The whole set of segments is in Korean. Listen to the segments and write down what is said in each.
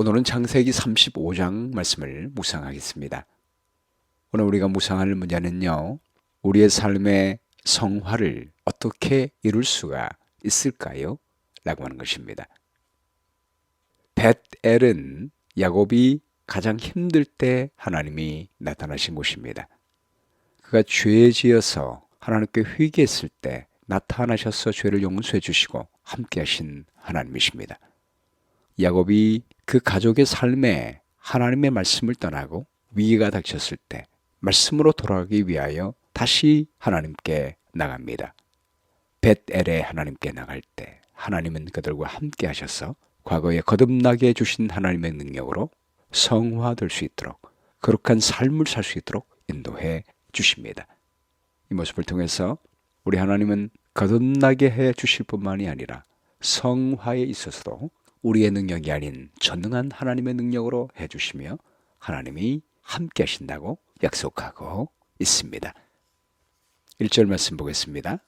오늘은 창세기 35장 말씀을 묵상하겠습니다. 오늘 우리가 묵상할 문제는요, 우리의 삶의 성화를 어떻게 이룰 수가 있을까요? 라고 하는 것입니다. 벳엘은 야곱이 가장 힘들 때 하나님이 나타나신 곳입니다. 그가 죄 지어서 하나님께 회개했을 때 나타나셔서 죄를 용서해 주시고 함께 하신 하나님이십니다. 야곱이 그 가족의 삶에 하나님의 말씀을 떠나고 위기가 닥쳤을 때 말씀으로 돌아가기 위하여 다시 하나님께 나갑니다. 벳엘에 하나님께 나갈 때 하나님은 그들과 함께 하셔서 과거에 거듭나게 해주신 하나님의 능력으로 성화될 수 있도록 거룩한 삶을 살 수 있도록 인도해 주십니다. 이 모습을 통해서 우리 하나님은 거듭나게 해 주실 뿐만이 아니라 성화에 있어서도 우리의 능력이 아닌 전능한 하나님의 능력으로 해 주시며 하나님이 함께 하신다고 약속하고 있습니다. 1절 말씀 보겠습니다.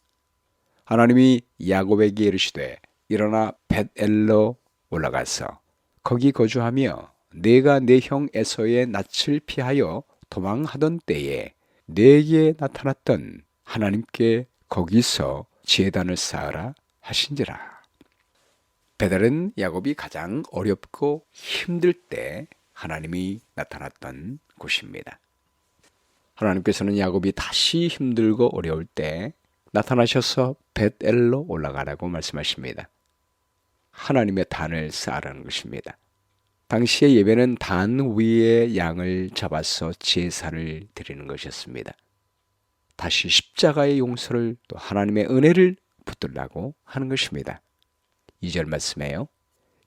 하나님이 야곱에게 이르시되 일어나 벳엘로 올라가서 거기 거주하며 내가 내 형 에서의 낯을 피하여 도망하던 때에 내게 나타났던 하나님께 거기서 제단을 쌓으라 하신지라. 벳엘은 야곱이 가장 어렵고 힘들 때 하나님이 나타났던 곳입니다. 하나님께서는 야곱이 다시 힘들고 어려울 때 나타나셔서 벳엘로 올라가라고 말씀하십니다. 하나님의 단을 쌓으라는 것입니다. 당시의 예배는 단 위에 양을 잡아서 제사를 드리는 것이었습니다. 다시 십자가의 용서를 또 하나님의 은혜를 붙들라고 하는 것입니다. 2절 말씀에요.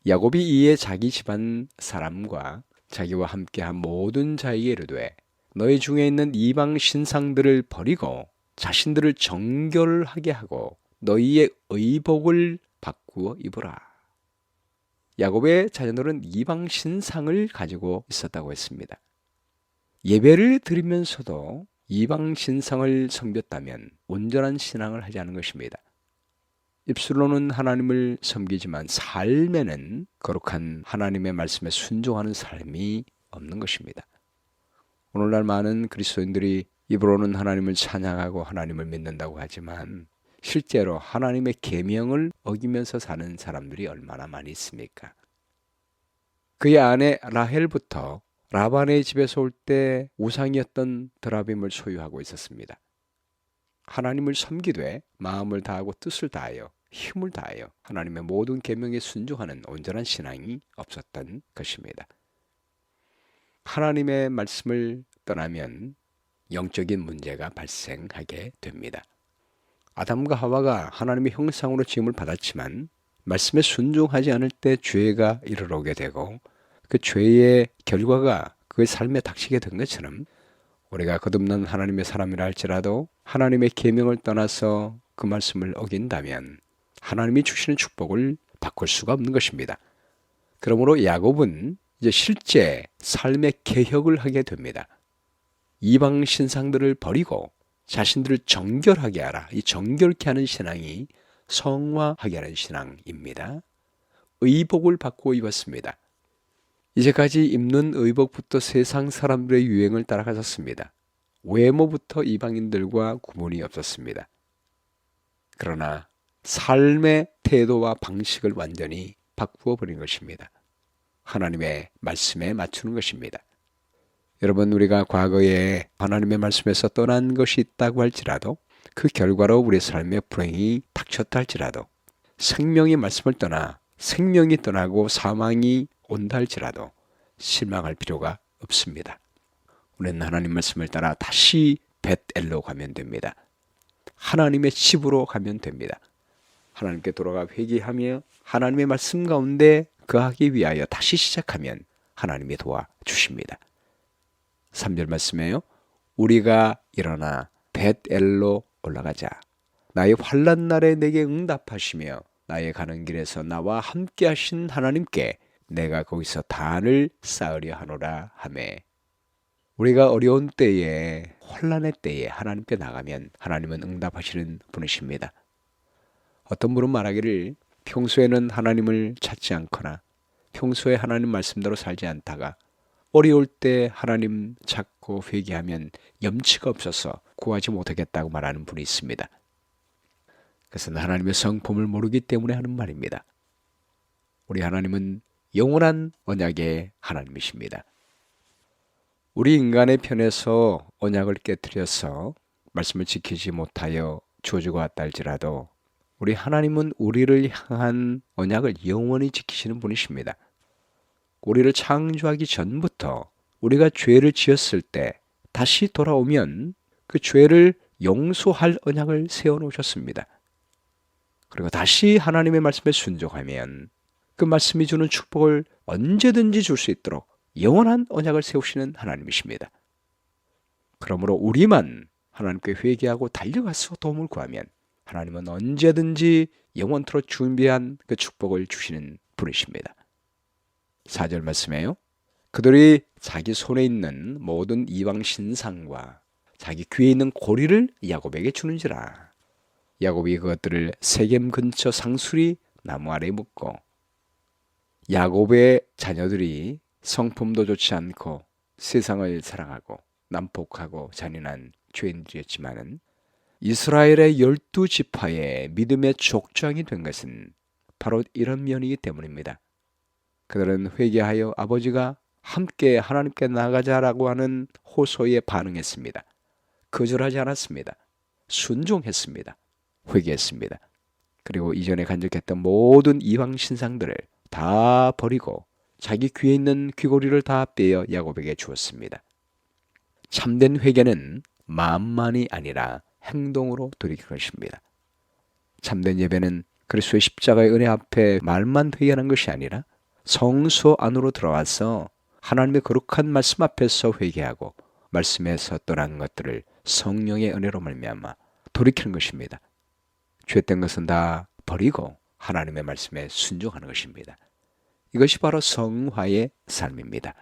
야곱이 이에 자기 집안 사람과 자기와 함께한 모든 자에게 이르되 너희 중에 있는 이방 신상들을 버리고 자신들을 정결하게 하고 너희의 의복을 바꾸어 입으라. 야곱의 자녀들은 이방 신상을 가지고 있었다고 했습니다. 예배를 드리면서도 이방 신상을 섬겼다면 온전한 신앙을 하지 않은 것입니다. 입술로는 하나님을 섬기지만 삶에는 거룩한 하나님의 말씀에 순종하는 삶이 없는 것입니다. 오늘날 많은 그리스도인들이 입으로는 하나님을 찬양하고 하나님을 믿는다고 하지만 실제로 하나님의 계명을 어기면서 사는 사람들이 얼마나 많이 있습니까? 그의 아내 라헬부터 라반의 집에서 올 때 우상이었던 드라빔을 소유하고 있었습니다. 하나님을 섬기되 마음을 다하고 뜻을 다하여 힘을 다하여 하나님의 모든 계명에 순종하는 온전한 신앙이 없었던 것입니다. 하나님의 말씀을 떠나면 영적인 문제가 발생하게 됩니다. 아담과 하와가 하나님의 형상으로 지음을 받았지만 말씀에 순종하지 않을 때 죄가 이르러오게 되고 그 죄의 결과가 그의 삶에 닥치게 된 것처럼 우리가 거듭난 하나님의 사람이라 할지라도 하나님의 계명을 떠나서 그 말씀을 어긴다면 하나님이 주시는 축복을 바꿀 수가 없는 것입니다. 그러므로 야곱은 이제 실제 삶의 개혁을 하게 됩니다. 이방 신상들을 버리고 자신들을 정결하게 하라. 이 정결케 하는 신앙이 성화하게 하는 신앙입니다. 의복을 바꾸어 입었습니다. 이제까지 입는 의복부터 세상 사람들의 유행을 따라가졌습니다. 외모부터 이방인들과 구분이 없었습니다. 그러나 삶의 태도와 방식을 완전히 바꾸어 버린 것입니다. 하나님의 말씀에 맞추는 것입니다. 여러분, 우리가 과거에 하나님의 말씀에서 떠난 것이 있다고 할지라도 그 결과로 우리의 삶에 불행이 닥쳤다 할지라도 생명의 말씀을 떠나 생명이 떠나고 사망이 온다 할지라도 실망할 필요가 없습니다. 우리는 하나님 말씀을 따라 다시 벳엘로 가면 됩니다. 하나님의 집으로 가면 됩니다. 하나님께 돌아가 회개하며 하나님의 말씀 가운데 거하기 위하여 다시 시작하면 하나님이 도와주십니다. 3절 말씀에요. 우리가 일어나 벳엘로 올라가자. 나의 환난 날에 내게 응답하시며 나의 가는 길에서 나와 함께 하신 하나님께 내가 거기서 단을 쌓으려 하노라 하매. 우리가 어려운 때에 환난의 때에 하나님께 나가면 하나님은 응답하시는 분이십니다. 어떤 분은 말하기를 평소에는 하나님을 찾지 않거나 평소에 하나님 말씀대로 살지 않다가 어려울 때 하나님 찾고 회개하면 염치가 없어서 구하지 못하겠다고 말하는 분이 있습니다. 그것은 하나님의 성품을 모르기 때문에 하는 말입니다. 우리 하나님은 영원한 언약의 하나님이십니다. 우리 인간의 편에서 언약을 깨뜨려서 말씀을 지키지 못하여 저주가 왔다 할지라도 우리 하나님은 우리를 향한 언약을 영원히 지키시는 분이십니다. 우리를 창조하기 전부터 우리가 죄를 지었을 때 다시 돌아오면 그 죄를 용서할 언약을 세워놓으셨습니다. 그리고 다시 하나님의 말씀에 순종하면 그 말씀이 주는 축복을 언제든지 줄 수 있도록 영원한 언약을 세우시는 하나님이십니다. 그러므로 우리만 하나님께 회개하고 달려가서 도움을 구하면 하나님은 언제든지 영원토록 준비한 그 축복을 주시는 분이십니다. 4절 말씀에요. 그들이 자기 손에 있는 모든 이방 신상과 자기 귀에 있는 고리를 야곱에게 주는지라. 야곱이 그것들을 세겜 근처 상수리 나무 아래에 묻고, 야곱의 자녀들이 성품도 좋지 않고 세상을 사랑하고 난폭하고 잔인한 죄인들이었지만은 이스라엘의 12지파의 믿음의 족장이 된 것은 바로 이런 면이기 때문입니다. 그들은 회개하여 아버지가 함께 하나님께 나가자라고 하는 호소에 반응했습니다. 거절하지 않았습니다. 순종했습니다. 회개했습니다. 그리고 이전에 간직했던 모든 이방 신상들을 다 버리고 자기 귀에 있는 귀고리를 다 빼어 야곱에게 주었습니다. 참된 회개는 마음만이 아니라 행동으로 돌이킬 것입니다. 참된 예배는 그리스도의 십자가의 은혜 앞에 말만 회개하는 것이 아니라 성소 안으로 들어와서 하나님의 거룩한 말씀 앞에서 회개하고 말씀에서 떠난 것들을 성령의 은혜로 말미암아 돌이키는 것입니다. 죄된 것은 다 버리고 하나님의 말씀에 순종하는 것입니다. 이것이 바로 성화의 삶입니다.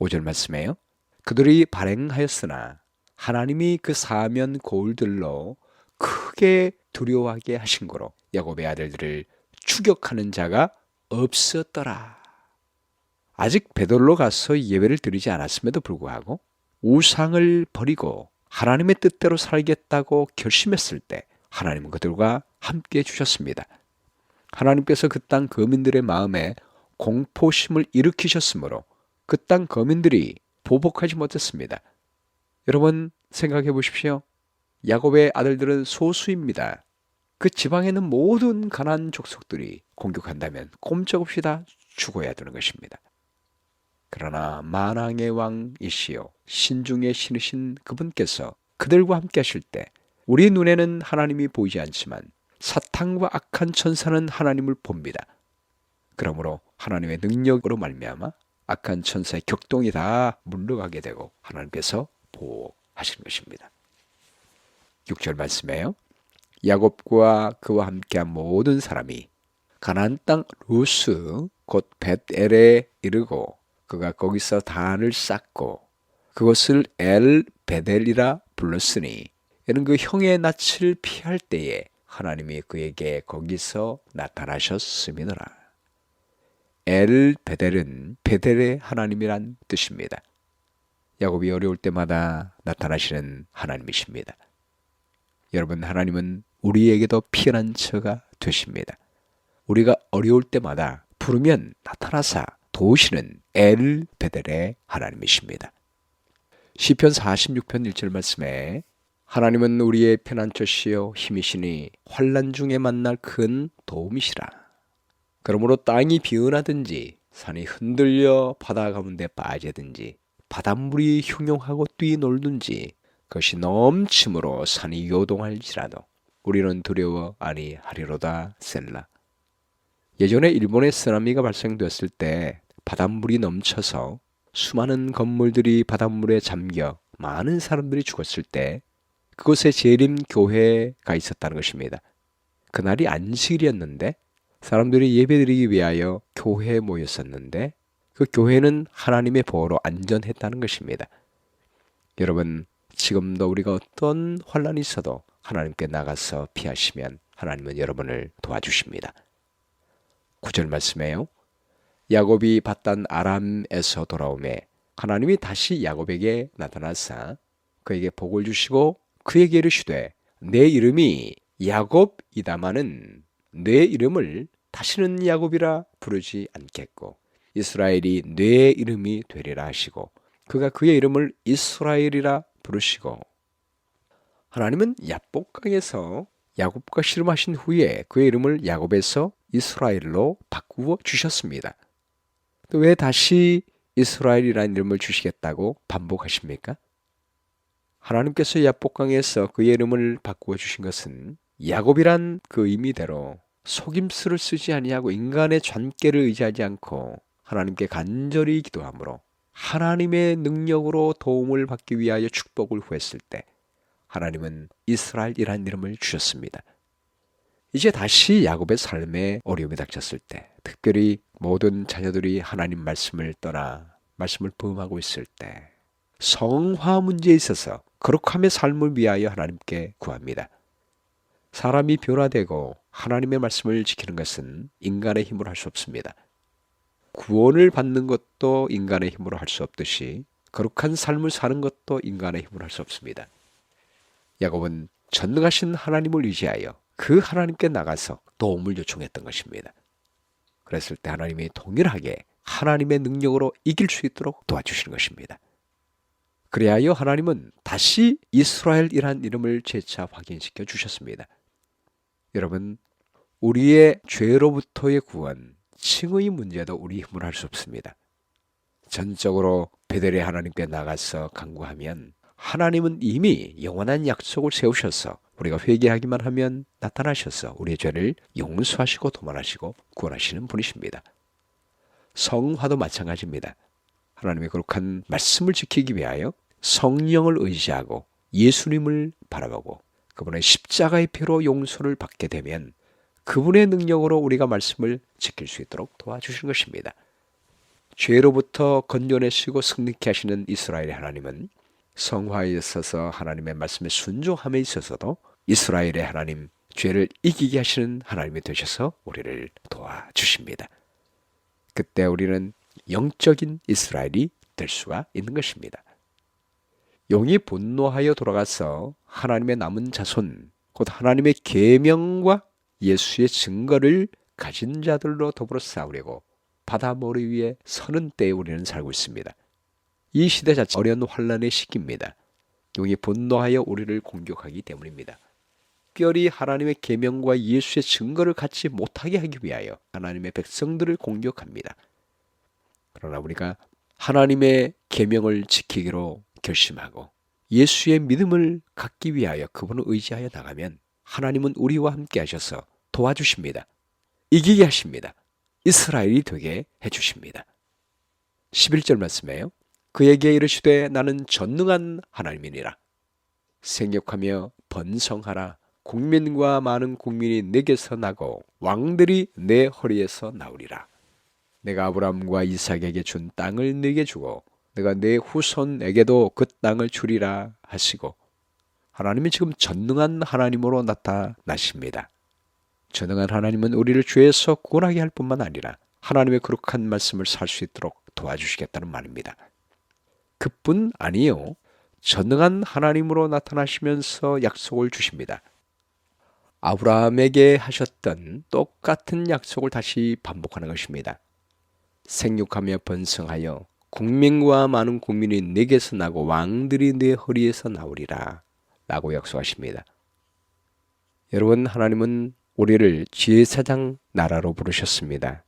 5절 말씀에요. 그들이 발행하였으나 하나님이 그 사면 고울들로 크게 두려워하게 하신 거로 야곱의 아들들을 추격하는 자가 없었더라. 아직 베들로 가서 예배를 드리지 않았음에도 불구하고 우상을 버리고 하나님의 뜻대로 살겠다고 결심했을 때 하나님은 그들과 함께 해주셨습니다. 하나님께서 그 땅 거민들의 마음에 공포심을 일으키셨으므로 그 땅 거민들이 보복하지 못했습니다. 여러분 생각해 보십시오. 야곱의 아들들은 소수입니다. 그 지방에 있는 모든 가나안 족속들이 공격한다면 꼼짝없이 다 죽어야 되는 것입니다. 그러나 만왕의 왕이시요 신중의 신이신 그분께서 그들과 함께 하실 때 우리 눈에는 하나님이 보이지 않지만 사탄과 악한 천사는 하나님을 봅니다. 그러므로 하나님의 능력으로 말미암아 악한 천사의 격동이 다 물러가게 되고 하나님께서 보호하시는 것입니다. 6절 말씀에요. 야곱과 그와 함께한 모든 사람이 가나안 땅 루스 곧 벳엘에 이르고 그가 거기서 단을 쌓고 그것을 엘 베델이라 불렀으니 이는 그 형의 낯을 피할 때에 하나님이 그에게 거기서 나타나셨음이더라. 엘 베델은 베델의 하나님이란 뜻입니다. 야곱이 어려울 때마다 나타나시는 하나님이십니다. 여러분, 하나님은 우리에게도 피난처가 되십니다. 우리가 어려울 때마다 부르면 나타나사 도우시는 엘 베델의 하나님이십니다. 시편 46편 1절 말씀에 하나님은 우리의 피난처시요 힘이시니 환난 중에 만날 큰 도움이시라. 그러므로 땅이 비은하든지 산이 흔들려 바다 가운데 빠지든지 바닷물이 흉용하고 뛰놀든지 그것이 넘침으로 산이 요동할지라도 우리는 두려워 아니하리로다. 셀라. 예전에 일본에 쓰나미가 발생되었을 때 바닷물이 넘쳐서 수많은 건물들이 바닷물에 잠겨 많은 사람들이 죽었을 때 그곳에 재림교회가 있었다는 것입니다. 그날이 안식일이었는데 사람들이 예배드리기 위하여 교회에 모였었는데 그 교회는 하나님의 보호로 안전했다는 것입니다. 여러분, 지금도 우리가 어떤 환난이 있어도 하나님께 나가서 피하시면 하나님은 여러분을 도와주십니다. 9절 말씀에요. 야곱이 받단 아람에서 돌아오매 하나님이 다시 야곱에게 나타나사 그에게 복을 주시고 그에게 이르시되 내 이름이 야곱이다마는 내 이름을 다시는 야곱이라 부르지 않겠고 이스라엘이 내 이름이 되리라 하시고 그가 그의 이름을 이스라엘이라 부르시고 하나님은 야복강에서 야곱과 씨름하신 후에 그의 이름을 야곱에서 이스라엘로 바꾸어 주셨습니다. 또 왜 다시 이스라엘이라는 이름을 주시겠다고 반복하십니까? 하나님께서 야복강에서 그의 이름을 바꾸어 주신 것은 야곱이란 그 의미대로 속임수를 쓰지 아니하고 인간의 잔꾀를 의지하지 않고 하나님께 간절히 기도함으로 하나님의 능력으로 도움을 받기 위하여 축복을 구했을 때 하나님은 이스라엘이라는 이름을 주셨습니다. 이제 다시 야곱의 삶에 어려움이 닥쳤을 때, 특별히 모든 자녀들이 하나님 말씀을 떠나 말씀을 범하고 있을 때 성화 문제에 있어서 거룩함의 삶을 위하여 하나님께 구합니다. 사람이 변화되고 하나님의 말씀을 지키는 것은 인간의 힘으로 할 수 없습니다. 구원을 받는 것도 인간의 힘으로 할 수 없듯이 거룩한 삶을 사는 것도 인간의 힘으로 할 수 없습니다. 야곱은 전능하신 하나님을 의지하여 그 하나님께 나가서 도움을 요청했던 것입니다. 그랬을 때 하나님이 동일하게 하나님의 능력으로 이길 수 있도록 도와주시는 것입니다. 그리하여 하나님은 다시 이스라엘이란 이름을 재차 확인시켜 주셨습니다. 여러분, 우리의 죄로부터의 구원, 칭의 문제도 우리 힘으로 할 수 없습니다. 전적으로 베델의 하나님께 나가서 간구하면 하나님은 이미 영원한 약속을 세우셔서 우리가 회개하기만 하면 나타나셔서 우리의 죄를 용서하시고 도만하시고 구원하시는 분이십니다. 성화도 마찬가지입니다. 하나님의 거룩한 말씀을 지키기 위하여 성령을 의지하고 예수님을 바라보고 그분의 십자가의 피로 용서를 받게 되면 그분의 능력으로 우리가 말씀을 지킬 수 있도록 도와주시는 것입니다. 죄로부터 건져내시고 승리케 하시는 이스라엘의 하나님은 성화에 있어서 하나님의 말씀에 순종함에 있어서도 이스라엘의 하나님, 죄를 이기게 하시는 하나님이 되셔서 우리를 도와주십니다. 그때 우리는 영적인 이스라엘이 될 수가 있는 것입니다. 용이 분노하여 돌아가서 하나님의 남은 자손, 곧 하나님의 계명과 예수의 증거를 가진 자들로 더불어 싸우려고 바다 머리 위에 서는 때에 우리는 살고 있습니다. 이 시대 자체 어려운 환란의 시기입니다. 용이 분노하여 우리를 공격하기 때문입니다. 특별히 하나님의 계명과 예수의 증거를 갖지 못하게 하기 위하여 하나님의 백성들을 공격합니다. 그러나 우리가 하나님의 계명을 지키기로 결심하고 예수의 믿음을 갖기 위하여 그분을 의지하여 나가면 하나님은 우리와 함께 하셔서 도와주십니다. 이기게 하십니다. 이스라엘이 되게 해주십니다. 11절 말씀이에요. 그에게 이르시되 나는 전능한 하나님이니라. 생육하며 번성하라. 국민과 많은 국민이 내게서 나고 왕들이 내 허리에서 나오리라. 내가 아브라함과 이삭에게 준 땅을 네게 주고 내가 내 후손에게도 그 땅을 주리라 하시고 하나님이 지금 전능한 하나님으로 나타나십니다. 전능한 하나님은 우리를 죄에서 구원하게 할 뿐만 아니라 하나님의 거룩한 말씀을 살 수 있도록 도와주시겠다는 말입니다. 그뿐 아니요. 전능한 하나님으로 나타나시면서 약속을 주십니다. 아브라함에게 하셨던 똑같은 약속을 다시 반복하는 것입니다. 생육하며 번성하여 국민과 많은 국민이 내게서 나고 왕들이 내 허리에서 나오리라 라고 약속하십니다. 여러분, 하나님은 우리를 제사장 나라로 부르셨습니다.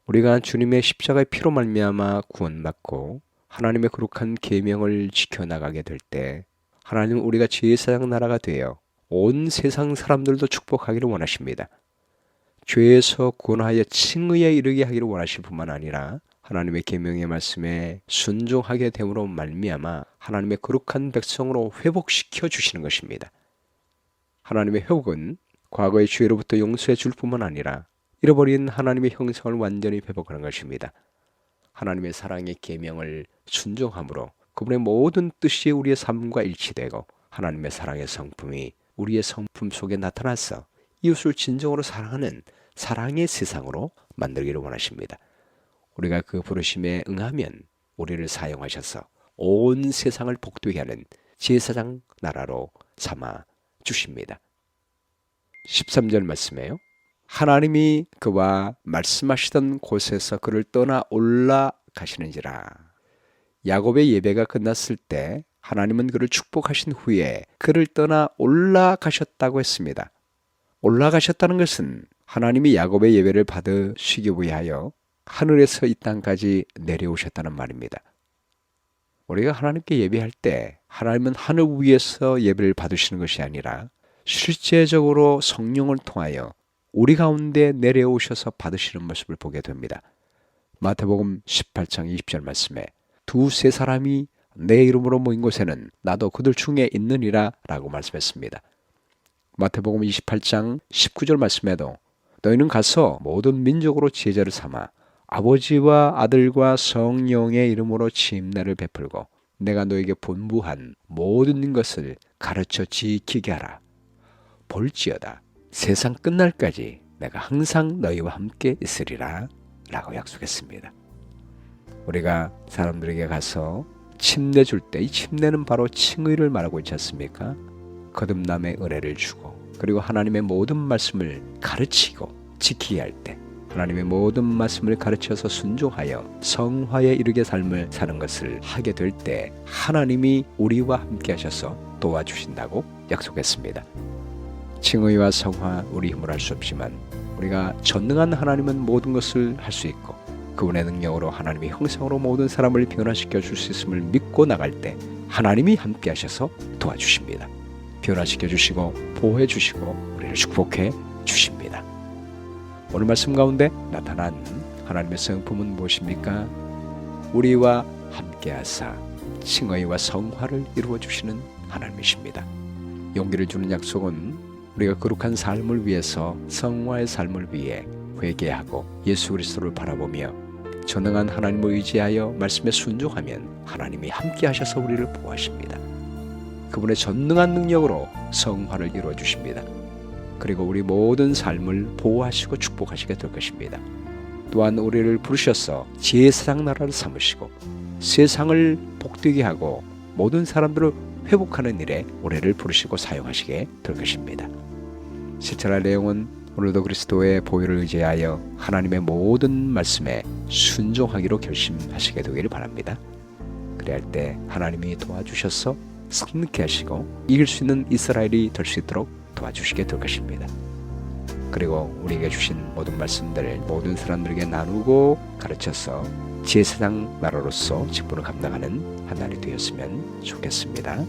우리가 주님의 십자가의 피로 말미암아 구원받고 하나님의 거룩한 계명을 지켜나가게 될 때 하나님은 우리가 제사장 나라가 되어 온 세상 사람들도 축복하기를 원하십니다. 죄에서 구원하여 칭의에 이르게 하기를 원하실 뿐만 아니라 하나님의 계명의 말씀에 순종하게 됨으로 말미암아 하나님의 거룩한 백성으로 회복시켜 주시는 것입니다. 하나님의 회복은 과거의 죄로부터 용서해 줄 뿐만 아니라 잃어버린 하나님의 형상을 완전히 회복하는 것입니다. 하나님의 사랑의 계명을 순종함으로 그분의 모든 뜻이 우리의 삶과 일치되고 하나님의 사랑의 성품이 우리의 성품 속에 나타나서 이웃을 진정으로 사랑하는 사랑의 세상으로 만들기를 원하십니다. 우리가 그 부르심에 응하면 우리를 사용하셔서 온 세상을 복되게 하는 제사장 나라로 삼아 주십니다. 13절 말씀에요. 하나님이 그와 말씀하시던 곳에서 그를 떠나 올라가시는지라. 야곱의 예배가 끝났을 때 하나님은 그를 축복하신 후에 그를 떠나 올라가셨다고 했습니다. 올라가셨다는 것은 하나님이 야곱의 예배를 받으시기 위하여 하늘에서 이 땅까지 내려오셨다는 말입니다. 우리가 하나님께 예배할 때 하나님은 하늘 위에서 예배를 받으시는 것이 아니라 실제적으로 성령을 통하여 우리 가운데 내려오셔서 받으시는 모습을 보게 됩니다. 마태복음 18장 20절 말씀에 두세 사람이 내 이름으로 모인 곳에는 나도 그들 중에 있느니라 라고 말씀했습니다. 마태복음 28장 19절 말씀에도 너희는 가서 모든 민족으로 제자를 삼아 아버지와 아들과 성령의 이름으로 침례를 베풀고 내가 너에게 분부한 모든 것을 가르쳐 지키게 하라. 볼지어다 세상 끝날까지 내가 항상 너희와 함께 있으리라 라고 약속했습니다. 우리가 사람들에게 가서 침례 줄 때 이 침례는 바로 칭의를 말하고 있지 않습니까? 거듭남의 은혜를 주고 그리고 하나님의 모든 말씀을 가르치고 지키게 할 때 하나님의 모든 말씀을 가르쳐서 순종하여 성화에 이르게 삶을 사는 것을 하게 될 때 하나님이 우리와 함께 하셔서 도와주신다고 약속했습니다. 칭의와 성화 우리 힘으로 할 수 없지만 우리가 전능한 하나님은 모든 것을 할 수 있고 그분의 능력으로 하나님의 형상으로 모든 사람을 변화시켜 줄 수 있음을 믿고 나갈 때 하나님이 함께 하셔서 도와주십니다. 변화시켜 주시고 보호해 주시고 우리를 축복해 주십니다. 오늘 말씀 가운데 나타난 하나님의 성품은 무엇입니까? 우리와 함께 하사 칭의와 성화를 이루어 주시는 하나님이십니다. 용기를 주는 약속은 우리가 거룩한 삶을 위해서 성화의 삶을 위해 회개하고 예수 그리스도를 바라보며 전능한 하나님을 의지하여 말씀에 순종하면 하나님이 함께 하셔서 우리를 보호하십니다. 그분의 전능한 능력으로 성화를 이루어 주십니다. 그리고 우리 모든 삶을 보호하시고 축복하시게 될 것입니다. 또한 우리를 부르셔서 제사장 나라를 삼으시고 세상을 복되게 하고 모든 사람들을 회복하는 일에 우리를 부르시고 사용하시게 될 것입니다. 실천할 내용은 오늘도 그리스도의 보혈을 의지하여 하나님의 모든 말씀에 순종하기로 결심하시게 되기를 바랍니다. 그래야 할 때 하나님이 도와주셔서 승리케 하시고 이길 수 있는 이스라엘이 될 수 있도록 도와주시게 될 것입니다. 그리고 우리에게 주신 모든 말씀들을 모든 사람들에게 나누고 가르쳐서 제사장 나라로서 직분을 감당하는 한 날이 되었으면 좋겠습니다.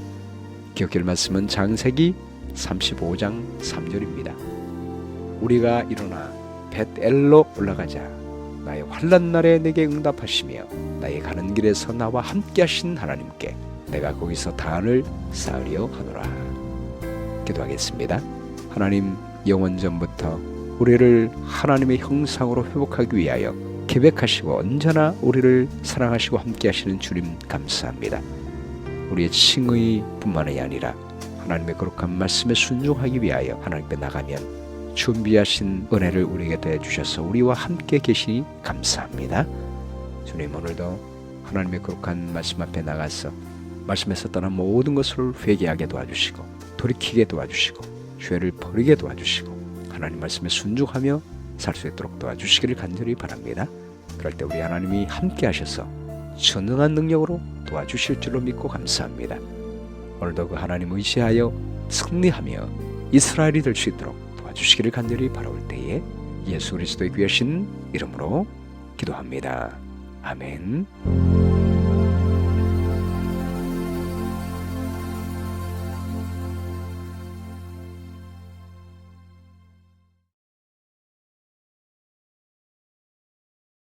기억할 말씀은 창세기 35장 3절입니다. 우리가 일어나 벳엘로 올라가자. 나의 환난 날에 내게 응답하시며 나의 가는 길에서 나와 함께 하신 하나님께 내가 거기서 단을 쌓으려 하노라. 기도하겠습니다. 하나님, 영원전부터 우리를 하나님의 형상으로 회복하기 위하여 계획하시고 언제나 우리를 사랑하시고 함께 하시는 주님 감사합니다. 우리의 칭의 뿐만이 아니라 하나님의 거룩한 말씀에 순종하기 위하여 하나님께 나가면 준비하신 은혜를 우리에게 더해주셔서 우리와 함께 계시니 감사합니다. 주님, 오늘도 하나님의 거룩한 말씀 앞에 나가서 말씀에서 떠난 모든 것을 회개하게 도와주시고 돌이키게 도와주시고 죄를 버리게 도와주시고 하나님 말씀에 순종하며 살 수 있도록 도와주시기를 간절히 바랍니다. 그럴 때 우리 하나님이 함께 하셔서 전능한 능력으로 도와주실 줄로 믿고 감사합니다. 오늘도 그 하나님 의지하여 승리하며 이스라엘이 될 수 있도록 도와주시기를 간절히 바라올 때에 예수 그리스도의 귀하신 이름으로 기도합니다. 아멘.